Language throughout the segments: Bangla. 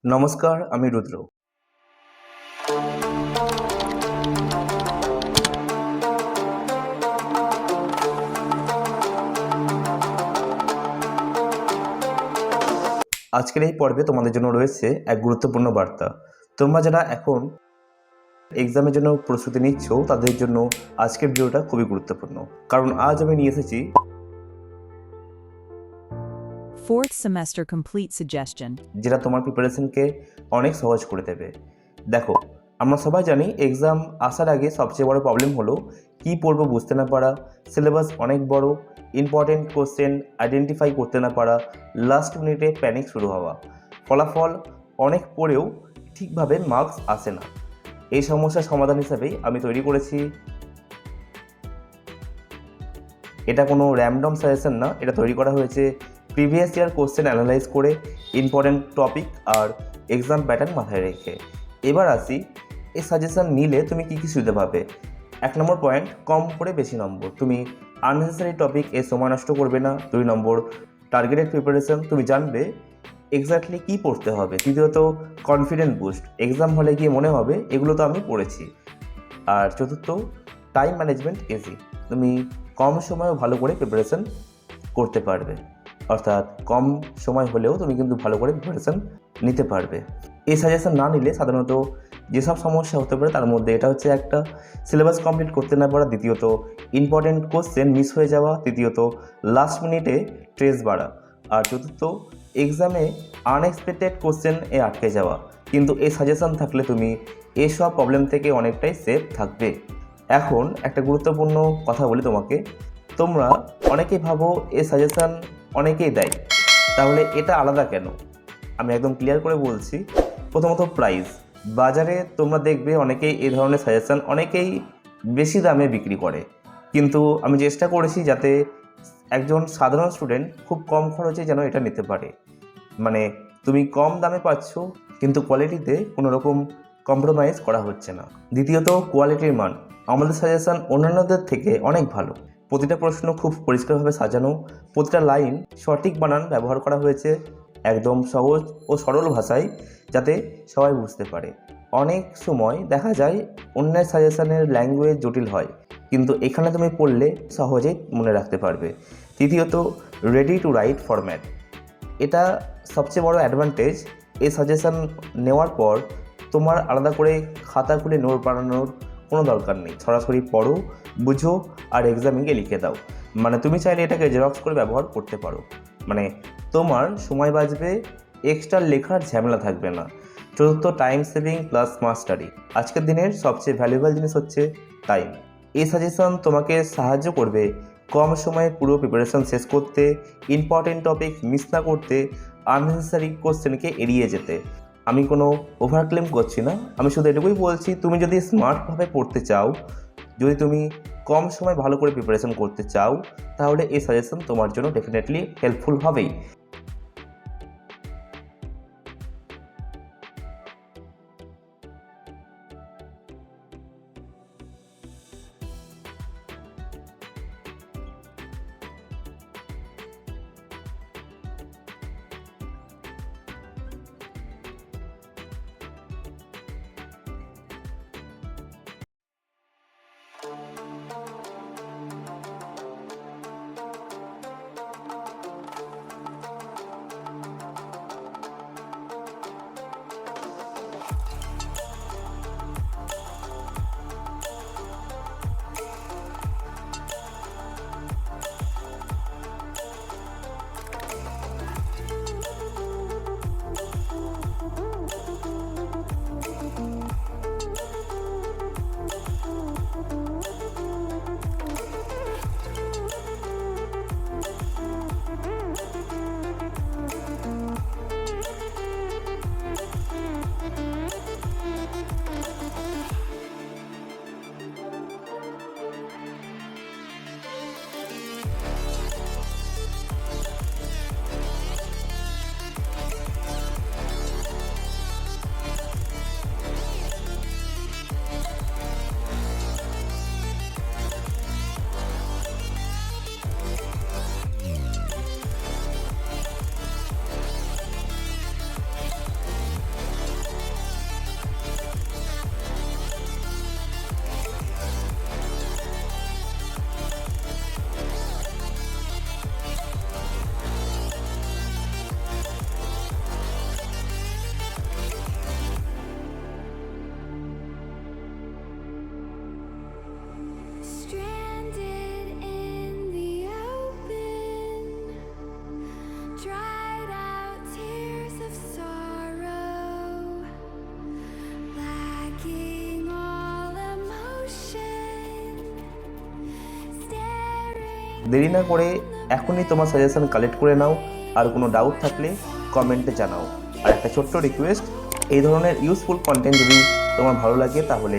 নমস্কার, আমি রুদ্র। আজকের এই পর্বে তোমাদের জন্য রয়েছে এক গুরুত্বপূর্ণ বার্তা। তোমরা যারা এখন এক্সামের জন্য প্রস্তুতি নিচ্ছ, তাদের জন্য আজকের ভিডিওটা খুবই গুরুত্বপূর্ণ। কারণ আজ আমি নিয়ে এসেছি Fourth semester complete suggestion. যেটা তোমার প্রিপারেশনকে অনেক সহজ করে দেবে। দেখো, আমরা সবাই জানি এক্সাম আসার আগে সবচেয়ে বড় প্রবলেম হলো কী পড়বো বুঝতে না পারা, সিলেবাস অনেক বড়, ইম্পর্টেন্ট কোশ্চেন আইডেন্টিফাই করতে না পারা, লাস্ট মিনিটে প্যানিক শুরু হওয়া, ফলাফল অনেক পড়েও ঠিকভাবে মার্কস আসে না। এই সমস্যার সমাধান হিসাবেই আমি তৈরি করেছি, এটা কোনো র্যান্ডম সাজেশন না, এটা তৈরি করা হয়েছে প্রিভিয়াস ইয়ার কোশ্চেন অ্যানালাইজ করে, ইম্পর্টেন্ট টপিক আর এক্সাম প্যাটার্ন মাথায় রেখে। এবার আসি, এই সাজেশন নিলে তুমি কী কী সুবিধা পাবে। 1 নম্বর পয়েন্ট, কম করে বেশি নম্বর, তুমি আননেসেসারি টপিক এ সময় নষ্ট করবে না। 2 নম্বর, টার্গেটেড প্রিপারেশন, তুমি জানবে এক্স্যাক্টলি কী পড়তে হবে। তৃতীয়ত, কনফিডেন্ট বুস্ট, এক্সাম হলে গিয়ে মনে হবে এগুলো তো আমি পড়েছি। আর চতুর্থ, টাইম ম্যানেজমেন্ট ইজি, তুমি কম সময়ে ভালো করে প্রিপারেশন করতে পারবে, অর্থাৎ কম সময় হলেও তুমি কিন্তু ভালো করে প্রিপারেশন নিতে পারবে। এই সাজেশন না নিলে সাধারণত যেসব সমস্যা হতে পারে তার মধ্যে এটা হচ্ছে একটা, সিলেবাস কমপ্লিট করতে না পারা, দ্বিতীয়ত ইম্পর্টেন্ট কোশ্চেন মিস হয়ে যাওয়া, তৃতীয়ত লাস্ট মিনিটে স্ট্রেস বাড়া, আর চতুর্থ এক্সামে আনএক্সপেক্টেড কোশ্চেন এ আটকে যাওয়া। কিন্তু এই সাজেশন থাকলে তুমি এসব প্রবলেম থেকে অনেকটাই সেফ থাকবে। এখন একটা গুরুত্বপূর্ণ কথা বলি তোমাকে, তোমরা অনেকেই ভাবো এই সাজেশন অনেকেই দেয়, তাহলে এটা আলাদা কেন? আমি একদম ক্লিয়ার করে বলছি। প্রথমত প্রাইস, বাজারে তোমরা দেখবে অনেকেই এই ধরনের সাজেশন অনেকেই বেশি দামে বিক্রি করে, কিন্তু আমি চেষ্টা করেছি যাতে একজন সাধারণ স্টুডেন্ট খুব কম খরচে যেন এটা নিতে পারে। মানে তুমি কম দামে পাচ্ছ কিন্তু কোয়ালিটিতে কোনো রকম কম্প্রোমাইজ করা হচ্ছে না। দ্বিতীয়ত কোয়ালিটির মান, আমাদের সাজেশন অন্যান্যদের থেকে অনেক ভালো। প্রতিটা প্রশ্ন খুব পরিষ্কারভাবে সাজানো, প্রতিটা লাইন সঠিক বানান ব্যবহার করা হয়েছে, একদম সহজ ও সরল ভাষায় যাতে সবাই বুঝতে পারে। অনেক সময় দেখা যায় অন্যের সাজেশনের ল্যাঙ্গুয়েজ জটিল হয়, কিন্তু এখানে তুমি পড়লে সহজেই মনে রাখতে পারবে। তৃতীয়ত রেডি টু রাইট ফরম্যাট, এটা সবচেয়ে বড় অ্যাডভান্টেজ। এই সাজেশন নেওয়ার পর তোমার আলাদা করে খাতা খুলে নোট বানানোর কোনো দরকার নেই, সরাসরি পড়ো, বুঝো আর এক্সামে গিয়ে লিখে দাও। মানে তুমি চাইলে এটাকে জেরক্স করে ব্যবহার করতে পারো, মানে তোমার সময় বাঁচবে, এক্সট্রা লেখার ঝামেলা থাকবে না। চতুর্থ, time saving plus smart study, আজকের দিনের সবচেয়ে ভ্যালুয়েবল জিনিস হচ্ছে টাইম। এই সাজেশন তোমাকে সাহায্য করবে কম সময়ে পুরো প্রিপারেশন শেষ করতে, ইম্পর্টেন্ট টপিক মিস না করতে, আননেসেসারি কোশ্চেনকে এড়িয়ে যেতে। আমি কোনো ওভারক্লেম করছি না, আমি শুধু এটুকুই বলছি, তুমি যদি স্মার্টভাবে পড়তে চাও, যদি তুমি কম সময় ভালো করে প্রিপারেশন করতে চাও, তাহলে এই সাজেশন তোমার জন্য ডেফিনেটলি হেল্পফুল হবেই। দেরি না করে এখনই তোমার সাজেশন কালেক্ট করে নাও, আর কোনো ডাউট থাকলে কমেন্টে জানাও। আর একটা ছোট্ট রিকোয়েস্ট, এই ধরনের ইউজফুল কন্টেন্ট যদি তোমার ভালো লাগে তাহলে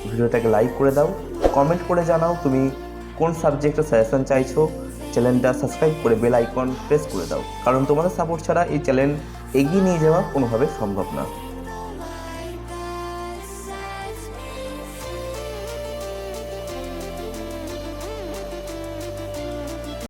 ভিডিওটাকে লাইক করে দাও, কমেন্ট করে জানাও তুমি কোন সাবজেক্টের সাজেশন চাইছো, চ্যানেলটা সাবস্ক্রাইব করে বেল আইকন প্রেস করে দাও, কারণ তোমাদের সাপোর্ট ছাড়া এই চ্যানেল এগিয়ে নিয়ে যাওয়া কোনোভাবে সম্ভব না।